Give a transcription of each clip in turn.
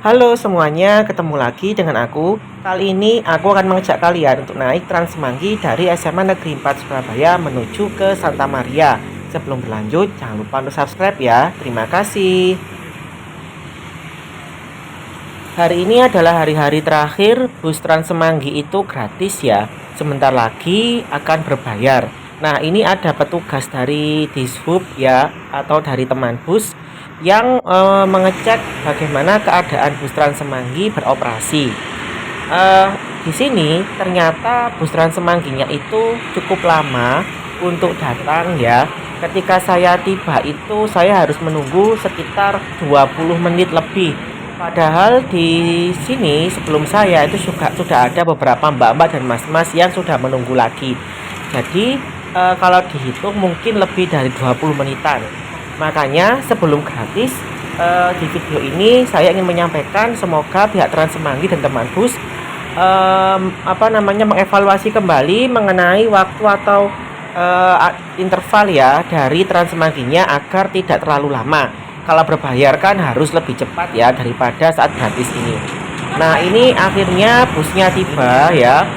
Halo semuanya, ketemu lagi dengan aku. Kali ini aku akan mengajak kalian untuk naik Trans Semanggi dari SMA Negeri 4 Surabaya menuju ke Santa Maria. Sebelum berlanjut, jangan lupa untuk subscribe ya. Terima kasih. Hari ini adalah hari-hari terakhir bus Trans Semanggi itu gratis ya. Sebentar lagi akan berbayar. Nah, ini ada petugas dari Dishub ya atau dari teman bus yang mengecek bagaimana keadaan bus Trans Semanggi beroperasi. Eh, di sini ternyata bus Trans Semangginya itu cukup lama untuk datang ya. Ketika saya tiba itu saya harus menunggu sekitar 20 menit lebih. Padahal di sini sebelum saya itu sudah ada beberapa mbak-mbak dan mas-mas yang sudah menunggu lagi. Jadi kalau dihitung mungkin lebih dari 20 menitan. Makanya sebelum gratis di video ini saya ingin menyampaikan semoga pihak Trans Semanggi dan teman bus mengevaluasi kembali mengenai waktu atau interval ya dari Trans Semangginya agar tidak terlalu lama. Kalau berbayar kan harus lebih cepat ya daripada saat gratis ini. Nah, ini akhirnya busnya tiba ya.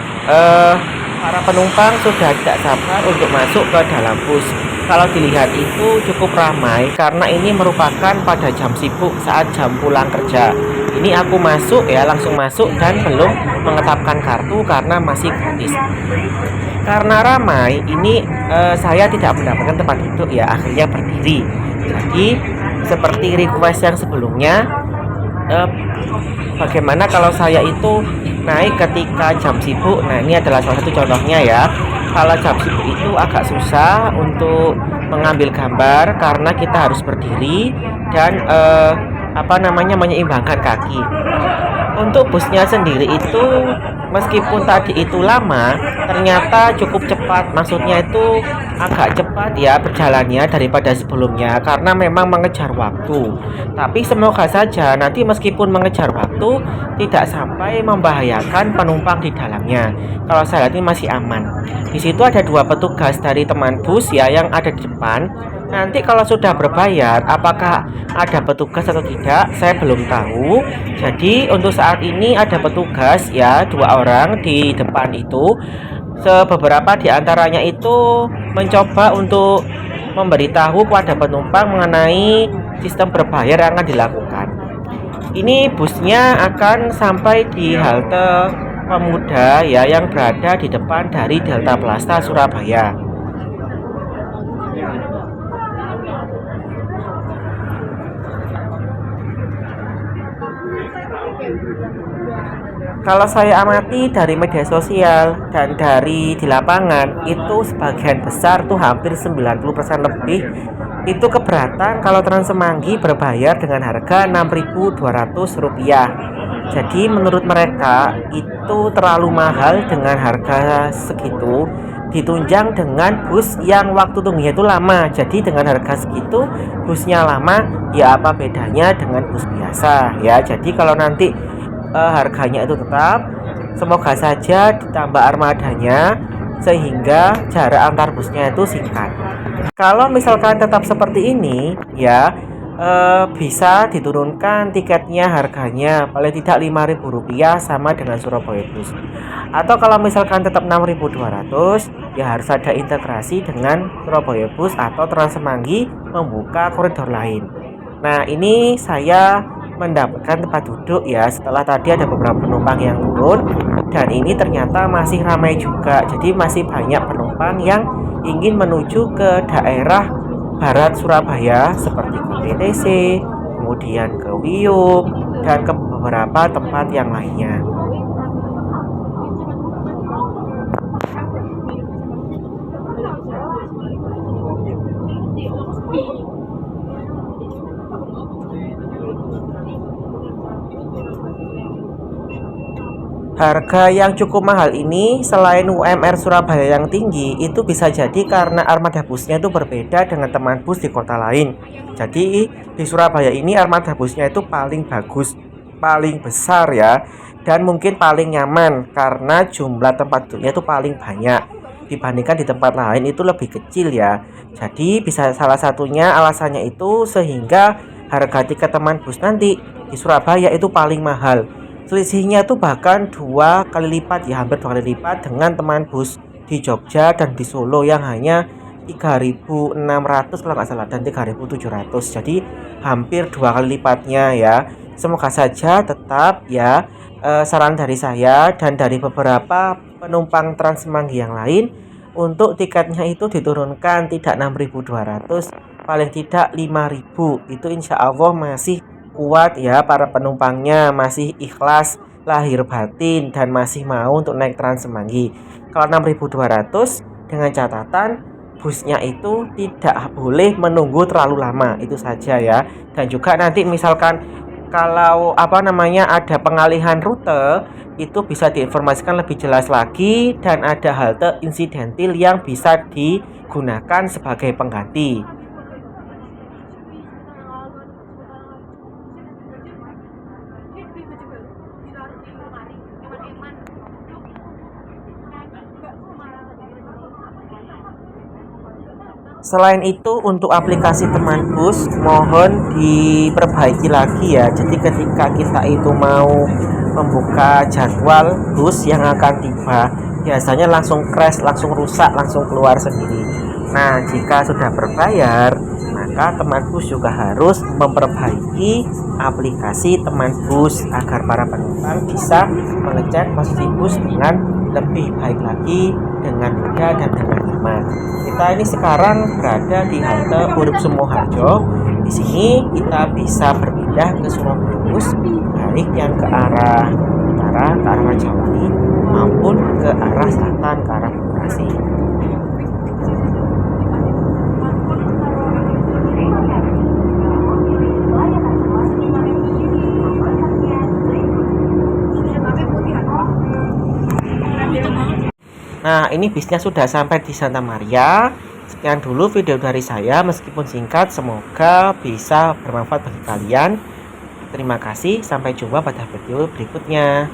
Para penumpang sudah tidak sabar untuk masuk ke dalam bus. Kalau dilihat itu cukup ramai karena ini merupakan pada jam sibuk saat jam pulang kerja. Ini aku masuk ya, langsung masuk dan belum mengetapkan kartu karena masih gratis. Karena ramai, ini saya tidak mendapatkan tempat duduk ya, akhirnya berdiri. Jadi seperti request yang sebelumnya, bagaimana kalau saya itu naik ketika jam sibuk. Nah, ini adalah salah satu contohnya ya. Kalau jam sibuk itu agak susah untuk mengambil gambar karena kita harus berdiri dan menyeimbangkan kaki. Untuk busnya sendiri itu meskipun tadi itu lama, ternyata cukup cepat. Maksudnya itu agak cepat ya berjalannya daripada sebelumnya karena memang mengejar waktu. Tapi semoga saja nanti meskipun mengejar waktu tidak sampai membahayakan penumpang di dalamnya. Kalau saya lihat ini masih aman. Di situ ada dua petugas dari teman bus ya yang ada di depan. Nanti kalau sudah berbayar, apakah ada petugas atau tidak, saya belum tahu. Jadi untuk saat ini ada petugas ya, dua orang di depan itu. Beberapa di antaranya itu mencoba untuk memberitahu kepada penumpang mengenai sistem berbayar yang akan dilakukan. Ini busnya akan sampai di halte Pemuda ya yang berada di depan dari Delta Plaza Surabaya. Kalau saya amati dari media sosial dan dari di lapangan itu sebagian besar tuh hampir 90% lebih itu keberatan kalau Trans Semanggi berbayar dengan harga Rp6.200. Jadi menurut mereka itu terlalu mahal dengan harga segitu ditunjang dengan bus yang waktu tunggunya itu lama. Jadi dengan harga segitu busnya lama ya apa bedanya dengan bus biasa ya. Jadi kalau nanti harganya itu tetap, semoga saja ditambah armadanya sehingga jarak antar busnya itu singkat. Kalau misalkan tetap seperti ini ya bisa diturunkan tiketnya harganya paling tidak Rp5.000 sama dengan Surabaya Bus. Atau kalau misalkan tetap 6.200 ya harus ada integrasi dengan Surabaya Bus atau Trans Semanggi membuka koridor lain. Nah, ini saya mendapatkan tempat duduk ya setelah tadi ada beberapa penumpang yang turun dan ini ternyata masih ramai juga. Jadi masih banyak penumpang yang ingin menuju ke daerah barat Surabaya seperti ke PTC, kemudian ke Wiyung dan ke beberapa tempat yang lainnya. Harga yang cukup mahal ini selain UMR Surabaya yang tinggi itu bisa jadi karena armada busnya itu berbeda dengan teman bus di kota lain. Jadi di Surabaya ini armada busnya itu paling bagus, paling besar ya, dan mungkin paling nyaman karena jumlah tempat duduknya itu paling banyak dibandingkan di tempat lain itu lebih kecil ya. Jadi bisa salah satunya alasannya itu sehingga harga tiket teman bus nanti di Surabaya itu paling mahal. Selisihnya tuh bahkan 2 kali lipat ya, hampir 2 kali lipat dengan teman bus di Jogja dan di Solo yang hanya 3.600 kalau nggak salah dan 3.700. Jadi hampir 2 kali lipatnya ya. Semoga saja tetap ya, saran dari saya dan dari beberapa penumpang Transmanggi yang lain untuk tiketnya itu diturunkan tidak 6.200, paling tidak 5.000. Itu insya Allah masih kuat ya, para penumpangnya masih ikhlas lahir batin dan masih mau untuk naik Trans Semanggi. Kalau 6.200 dengan catatan busnya itu tidak boleh menunggu terlalu lama, itu saja ya. Dan juga nanti misalkan kalau ada pengalihan rute itu bisa diinformasikan lebih jelas lagi dan ada halte insidentil yang bisa digunakan sebagai pengganti. Selain itu untuk aplikasi teman bus mohon diperbaiki lagi ya. Jadi ketika kita itu mau membuka jadwal bus yang akan tiba, biasanya langsung crash, langsung rusak, langsung keluar sendiri. Nah, jika sudah berbayar, maka teman bus juga harus memperbaiki aplikasi teman bus agar para penumpang bisa mengecek posisi bus dengan lebih baik lagi, dengan mudah dan dengan nyaman. Kita ini sekarang berada di halte Urip Sumoharjo. Di sini kita bisa berpindah ke Surabaya bus, baik yang ke arah utara, ke arah Rajawali, maupun ke arah selatan, ke arah Bekasi. Nah, ini bisnya sudah sampai di Santa Maria. Sekian dulu video dari saya, meskipun singkat, semoga bisa bermanfaat bagi kalian. Terima kasih, sampai jumpa pada video berikutnya.